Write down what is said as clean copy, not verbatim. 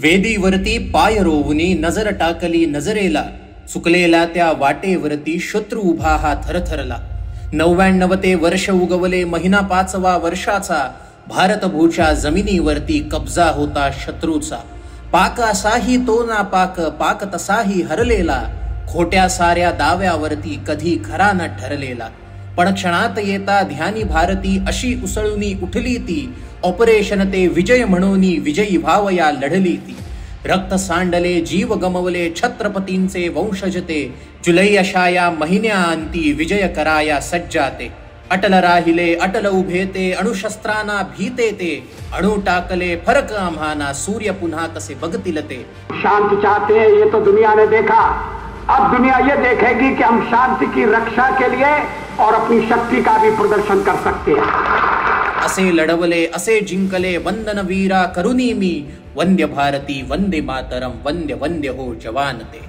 वेदीवरती पाय रोवनी नजर टाकली नजरेला, चुकलेला त्या वाटेवरती शत्रू उभा हा थरथरला. 99 वर्ष उगवले महिना 5वा वर्षाचा, भारतभूच्या जमिनीवरती कब्जा होता शत्रूचा. पाक असाही तो ना पाक, पाक तसाही हरलेला, खोट्या साऱ्या दाव्यावरती कधी खरा न ठरलेला. पण क्षणात येता ध्यानी भारती अशी उसळूनी उठली ती, ऑपरेशन ते विजय म्हणूनी विजयी भाव या लढली ती. रक्त सांडले जीव गमवले छत्रपतींचे वंशज ते, जुलै अशा या महिन्यांती विजय कराया सज्जाते. अटल राहिले अटल उभे ते, अणुशस्त्रांना भीते ते, अणु टाकले फरक आम्हाना, सूर्य पुन्हा कसे बघतील ते. शांति चाहते हैं ये तो दुनिया ने देखा, अब दुनिया ये देखेगी कि हम शांति की रक्षा के लिए और अपनी शक्ति का भी प्रदर्शन कर सकते हैं. असे लढवले असे जिंकले वंदन वीरा करुनी मी, वंद्य भारती वंदे मातरम, वंद्य वंद्य हो जवान ते.